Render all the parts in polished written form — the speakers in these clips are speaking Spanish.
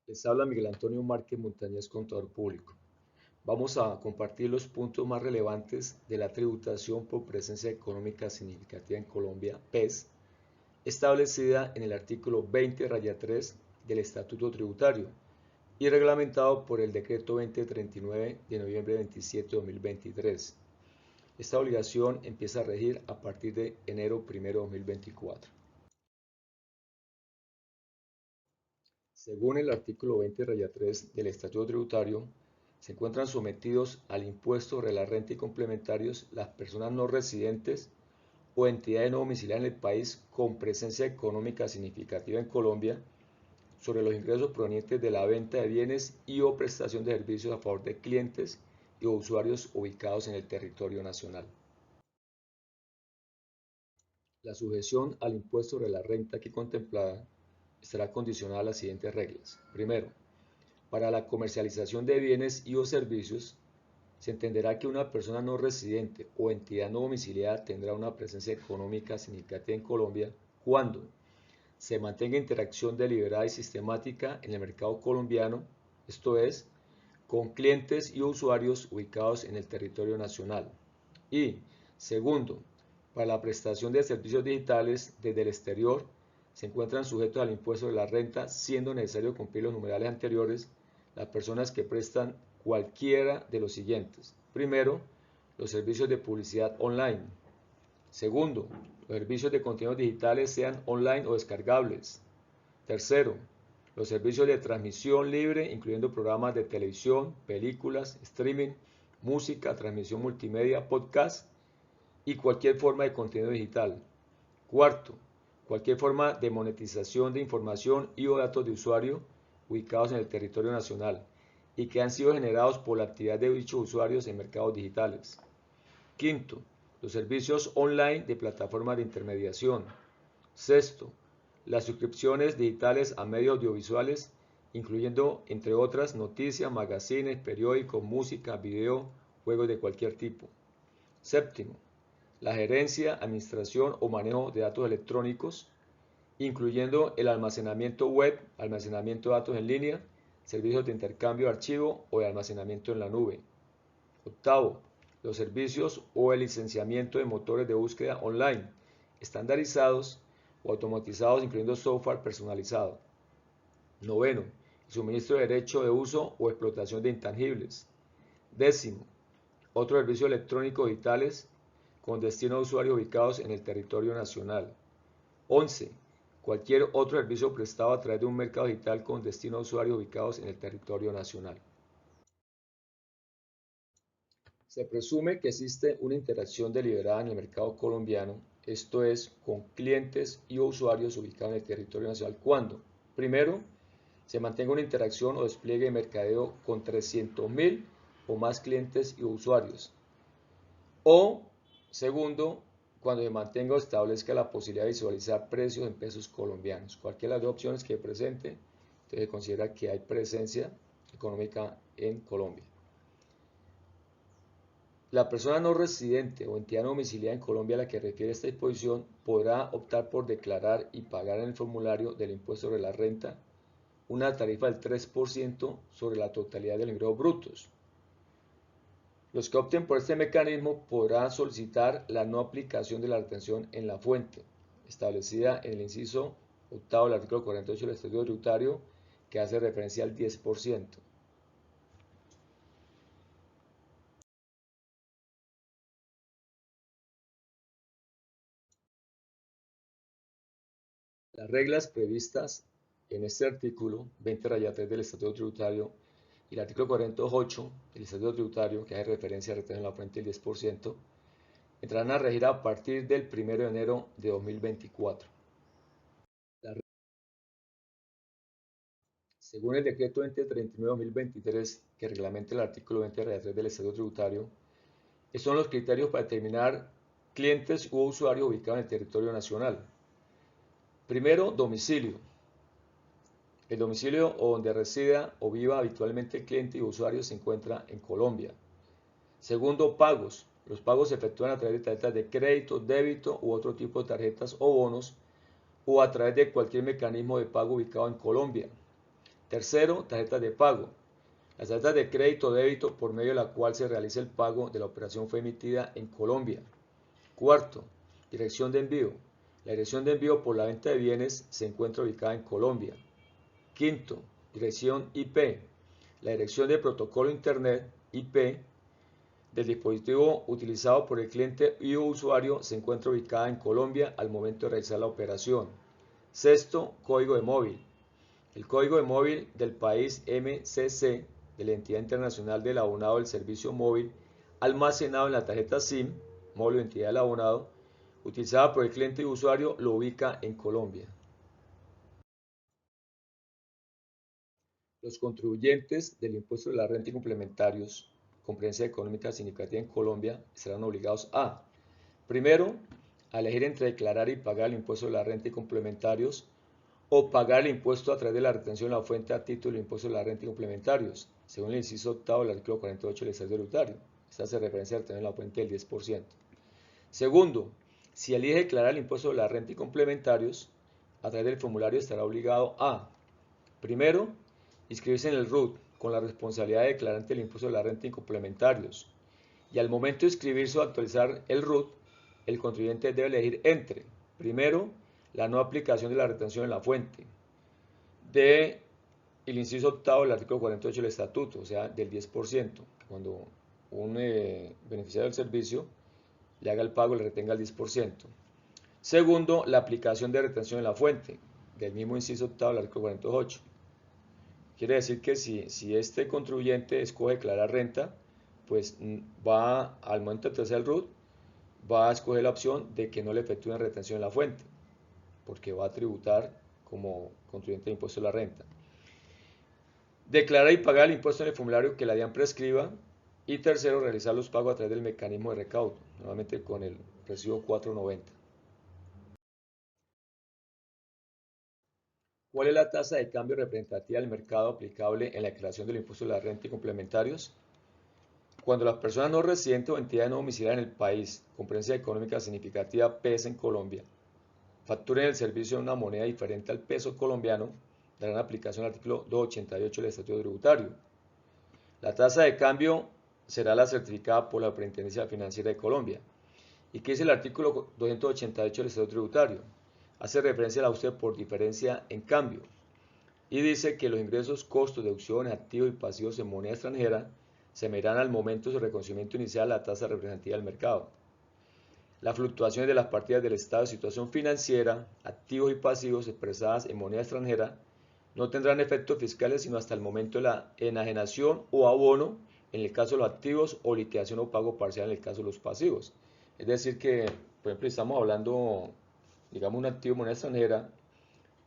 Les habla Miguel Antonio Márquez Montañez, contador público. Vamos a compartir los puntos más relevantes de la tributación por presencia económica significativa en Colombia, PES, establecida en el artículo 20-3 del Estatuto Tributario y reglamentado por el Decreto 2039 de noviembre 27 de 2023. Esta obligación empieza a regir a partir de enero 1 de 2024. Según el artículo 20-3 del Estatuto Tributario, se encuentran sometidos al impuesto sobre la renta y complementarios las personas no residentes o entidades no domiciliadas en el país con presencia económica significativa en Colombia sobre los ingresos provenientes de la venta de bienes y o prestación de servicios a favor de clientes y o usuarios ubicados en el territorio nacional. La sujeción al impuesto sobre la renta aquí contemplada estará condicionada a las siguientes reglas. Primero, para la comercialización de bienes y o servicios, se entenderá que una persona no residente o entidad no domiciliada tendrá una presencia económica significativa en Colombia cuando se mantenga interacción deliberada y sistemática en el mercado colombiano, esto es, con clientes y usuarios ubicados en el territorio nacional. Y, segundo, para la prestación de servicios digitales desde el exterior, se encuentran sujetos al impuesto de la renta, siendo necesario cumplir los numerales anteriores las personas que prestan cualquiera de los siguientes. Primero, los servicios de publicidad online. Segundo, los servicios de contenidos digitales sean online o descargables. Tercero, los servicios de transmisión libre, incluyendo programas de televisión, películas, streaming, música, transmisión multimedia, podcast y cualquier forma de contenido digital. Cuarto, cualquier forma de monetización de información y o datos de usuario ubicados en el territorio nacional y que han sido generados por la actividad de dichos usuarios en mercados digitales. Quinto, los servicios online de plataformas de intermediación. Sexto, las suscripciones digitales a medios audiovisuales, incluyendo, entre otras, noticias, magazines, periódicos, música, video, juegos de cualquier tipo. Séptimo, la gerencia, administración o manejo de datos electrónicos, incluyendo el almacenamiento web, almacenamiento de datos en línea, servicios de intercambio de archivo o de almacenamiento en la nube. Octavo, los servicios o el licenciamiento de motores de búsqueda online, estandarizados o automatizados, incluyendo software personalizado. Noveno, el suministro de derecho de uso o explotación de intangibles. Décimo, otros servicios electrónicos digitales con destino a usuarios ubicados en el territorio nacional. 11. Cualquier otro servicio prestado a través de un mercado digital con destino a usuarios ubicados en el territorio nacional. Se presume que existe una interacción deliberada en el mercado colombiano, esto es, con clientes y usuarios ubicados en el territorio nacional cuando, primero, se mantenga una interacción o despliegue de mercadeo con 300.000 o más clientes y usuarios. O, segundo, cuando se mantenga o establezca la posibilidad de visualizar precios en pesos colombianos. Cualquiera de las dos opciones que presente, entonces se considera que hay presencia económica en Colombia. La persona no residente o entidad no domiciliada en Colombia a la que refiere esta disposición podrá optar por declarar y pagar en el formulario del impuesto sobre la renta una tarifa del 3% sobre la totalidad de los ingresos brutos. Los que opten por este mecanismo podrán solicitar la no aplicación de la retención en la fuente, establecida en el inciso octavo del artículo 48 del Estatuto Tributario, que hace referencia al 10%. Las reglas previstas en este artículo 20-3 del Estatuto Tributario y el artículo 48 del Estatuto Tributario, que hace referencia a retener en la fuente del 10%, entrarán a regir a partir del 1 de enero de 2024. Según el decreto 2039-2023, que reglamenta el artículo 20-3 del Estatuto Tributario, estos son los criterios para determinar clientes u usuarios ubicados en el territorio nacional. Primero, domicilio. El domicilio o donde resida o viva habitualmente el cliente y usuario se encuentra en Colombia. Segundo, pagos. Los pagos se efectúan a través de tarjetas de crédito, débito u otro tipo de tarjetas o bonos o a través de cualquier mecanismo de pago ubicado en Colombia. Tercero, tarjetas de pago. Las tarjetas de crédito o débito por medio de la cual se realiza el pago de la operación fue emitida en Colombia. Cuarto, dirección de envío. La dirección de envío por la venta de bienes se encuentra ubicada en Colombia. Quinto, dirección IP. La dirección de protocolo Internet IP del dispositivo utilizado por el cliente y o usuario se encuentra ubicada en Colombia al momento de realizar la operación. Sexto, código de móvil. El código de móvil del país MCC de la entidad internacional del abonado del servicio móvil almacenado en la tarjeta SIM, móvil o entidad del abonado, utilizada por el cliente y usuario, lo ubica en Colombia. Los contribuyentes del impuesto de la renta y complementarios con presencia económica significativa en Colombia serán obligados a, primero, a elegir entre declarar y pagar el impuesto de la renta y complementarios o pagar el impuesto a través de la retención de la fuente a título del impuesto de la renta y complementarios, según el inciso octavo del artículo 48 del Estatuto Tributario. Esta hace referencia a retener la fuente del 10%. Segundo, si elige declarar el impuesto de la renta y complementarios, a través del formulario estará obligado a, primero, inscribirse en el RUT con la responsabilidad de declarante del impuesto de la renta y complementarios. Y al momento de inscribirse o actualizar el RUT, el contribuyente debe elegir entre, primero, la no aplicación de la retención en la fuente, de el inciso octavo del artículo 48 del estatuto, o sea, del 10%, cuando un beneficiario del servicio le haga el pago y le retenga el 10%. Segundo, la aplicación de retención en la fuente, del mismo inciso octavo del artículo 48. Quiere decir que si este contribuyente escoge declarar renta, pues va al momento de hacer el RUT, va a escoger la opción de que no le efectúen retención en la fuente, porque va a tributar como contribuyente de impuesto a la renta. Declarar y pagar el impuesto en el formulario que la DIAN prescriba. Y tercero, realizar los pagos a través del mecanismo de recaudo, nuevamente con el recibo 490. ¿Cuál es la tasa de cambio representativa del mercado aplicable en la declaración del impuesto de la renta y complementarios? Cuando las personas no residentes o entidades no domiciliadas en el país con presencia económica significativa PES en Colombia facturen el servicio en una moneda diferente al peso colombiano, darán aplicación al artículo 288 del Estatuto Tributario. La tasa de cambio será la certificada por la Superintendencia Financiera de Colombia. ¿Y qué dice el artículo 288 del Estatuto Tributario? Hace referencia al ajuste por diferencia en cambio y dice que los ingresos, costos, deducciones, activos y pasivos en moneda extranjera se medirán al momento de su reconocimiento inicial a la tasa representativa del mercado. Las fluctuaciones de las partidas del estado de situación financiera, activos y pasivos expresadas en moneda extranjera, no tendrán efectos fiscales sino hasta el momento de la enajenación o abono en el caso de los activos o liquidación o pago parcial en el caso de los pasivos. Es decir que, por ejemplo, estamos hablando, digamos, un activo en moneda extranjera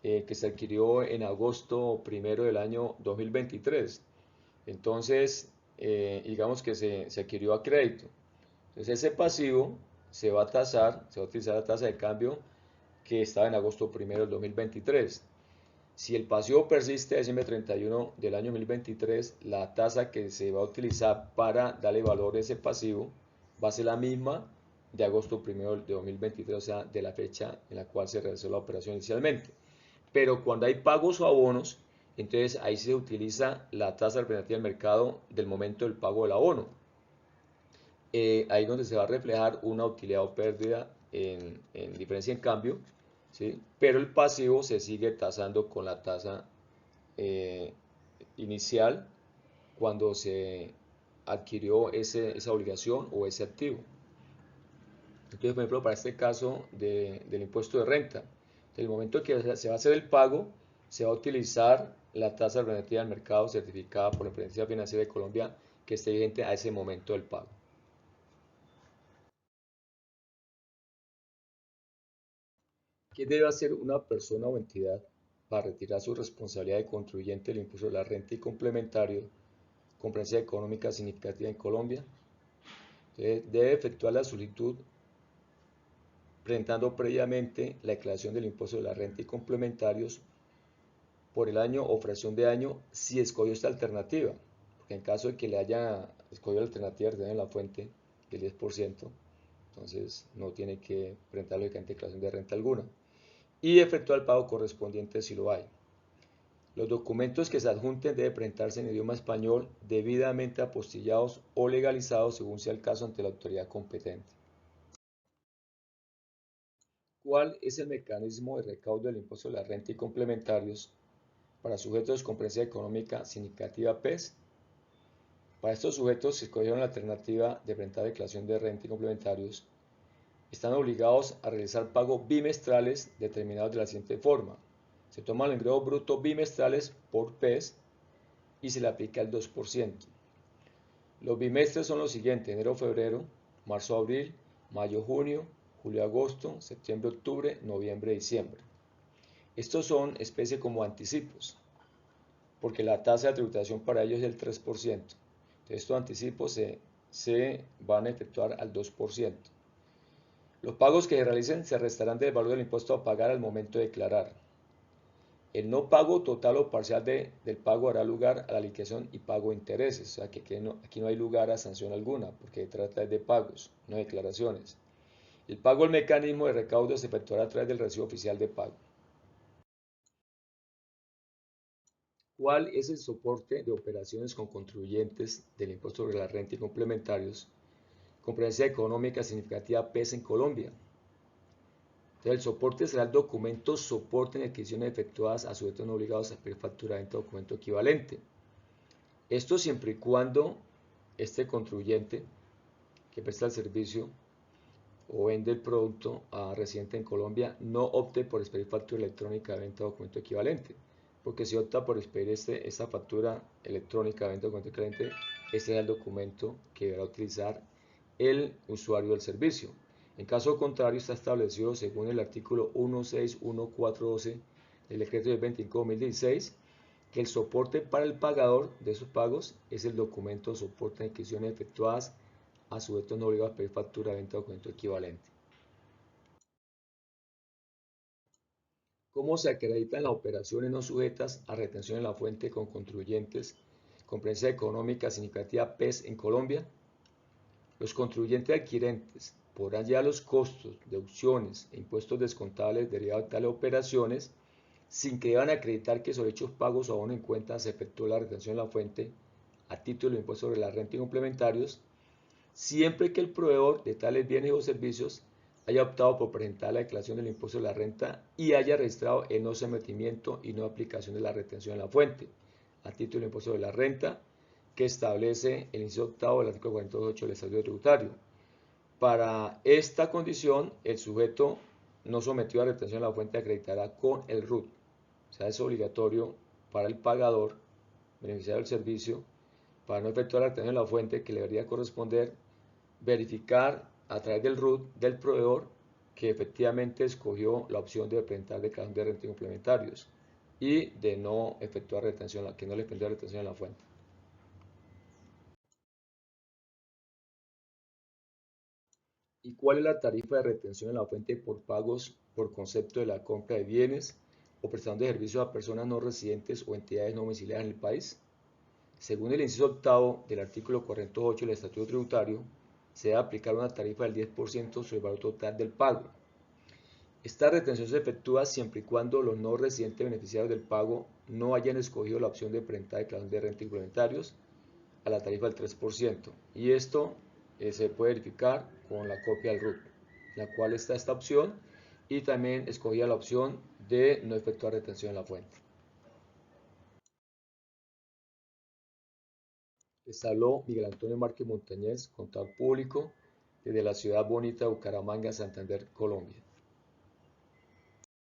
que se adquirió en agosto 1 del año 2023. Entonces, digamos que se adquirió a crédito. Entonces, ese pasivo se va a tasar, se va a utilizar la tasa de cambio que estaba en agosto 1 del 2023. Si el pasivo persiste a diciembre 31 del año 2023, la tasa que se va a utilizar para darle valor a ese pasivo va a ser la misma de agosto 1 de 2023, o sea, de la fecha en la cual se realizó la operación inicialmente. Pero cuando hay pagos o abonos, entonces ahí se utiliza la tasa representativa del mercado del momento del pago del abono. Ahí donde se va a reflejar una utilidad o pérdida en diferencia en cambio, ¿sí? Pero el pasivo se sigue tasando con la tasa inicial cuando se adquirió esa obligación o ese activo. Entonces, por ejemplo, para este caso del impuesto de renta, en el momento que se va a hacer el pago, se va a utilizar la tasa representativa del mercado certificada por la Superintendencia Financiera de Colombia que esté vigente a ese momento del pago. ¿Qué debe hacer una persona o entidad para retirar su responsabilidad de contribuyente del impuesto de la renta y complementario con presencia económica significativa en Colombia? Debe efectuar la solicitud presentando previamente la declaración del impuesto de la renta y complementarios por el año o fracción de año si escogió esta alternativa, porque en caso de que le haya escogido la alternativa de retener en la fuente del 10%, entonces no tiene que presentar lógicamente declaración de renta alguna y efectuar el pago correspondiente si lo hay. Los documentos que se adjunten deben presentarse en idioma español, debidamente apostillados o legalizados según sea el caso ante la autoridad competente. ¿Cuál es el mecanismo de recaudo del impuesto de la renta y complementarios para sujetos con presencia económica significativa PES? Para estos sujetos se escogieron la alternativa de presentar declaración de renta y complementarios. Están obligados a realizar pagos bimestrales determinados de la siguiente forma. Se toman los ingresos brutos bimestrales por PES y se le aplica el 2%. Los bimestres son los siguientes: enero-febrero, marzo-abril, mayo-junio, julio-agosto, septiembre-octubre, noviembre-diciembre. Estos son especie como anticipos, porque la tasa de tributación para ellos es el 3%. Entonces estos anticipos se van a efectuar al 2%. Los pagos que se realicen se restarán del valor del impuesto a pagar al momento de declarar. El no pago total o parcial del pago hará lugar a la liquidación y pago de intereses. O sea que aquí no hay lugar a sanción alguna, porque se trata de pagos, no declaraciones. El pago al mecanismo de recaudo se efectuará a través del recibo oficial de pago. ¿Cuál es el soporte de operaciones con contribuyentes del impuesto sobre la renta y complementarios con presencia económica significativa PES en Colombia? Entonces, el soporte será el documento soporte en adquisiciones efectuadas a sujetos no obligados a pedir factura de documento equivalente. Esto siempre y cuando este contribuyente que presta el servicio o vende el producto a residente en Colombia no opte por expedir factura electrónica de venta de documento equivalente, porque si opta por expedir esta factura electrónica de venta de documento equivalente, este es el documento que deberá utilizar el usuario del servicio. En caso contrario, está establecido según el artículo 161412 del decreto del 25/2016 que el soporte para el pagador de esos pagos es el documento soporte de adquisiciones efectuadas a sujetos no obligados a pedir factura de venta de documento equivalente. ¿Cómo se acreditan las operaciones no sujetas a retención en la fuente con contribuyentes con presencia económica significativa PES en Colombia? Los contribuyentes adquirentes podrán llevar los costos, deducciones e impuestos descontables derivados de tales operaciones sin que deban acreditar que sobre dichos pagos o abono en cuenta se efectuó la retención en la fuente a título de impuesto sobre la renta y complementarios, siempre que el proveedor de tales bienes o servicios haya optado por presentar la declaración del impuesto de la renta y haya registrado el no sometimiento y no aplicación de la retención en la fuente a título de impuesto de la renta que establece el inciso octavo del artículo 48 del Estatuto Tributario. Para esta condición, el sujeto no sometido a retención en la fuente acreditará con el RUT. O sea, es obligatorio para el pagador, beneficiario del servicio, para no efectuar la retención en la fuente que le debería corresponder, verificar a través del RUT del proveedor que efectivamente escogió la opción de presentar declaración de renta y complementarios y de no efectuar retención, que no le efectúe retención en la fuente. ¿Y cuál es la tarifa de retención en la fuente por pagos por concepto de la compra de bienes o prestación de servicios a personas no residentes o entidades no domiciliadas en el país? Según el inciso octavo del artículo 48 del Estatuto Tributario, se debe aplicar una tarifa del 10% sobre el valor total del pago. Esta retención se efectúa siempre y cuando los no residentes beneficiarios del pago no hayan escogido la opción de presentar declaración de renta y complementarios a la tarifa del 3%. Y esto se puede verificar con la copia del RUT, en la cual está esta opción, y también escogía la opción de no efectuar retención en la fuente. Les habló Miguel Antonio Márquez Montañez, contador público, desde la ciudad bonita de Bucaramanga, Santander, Colombia.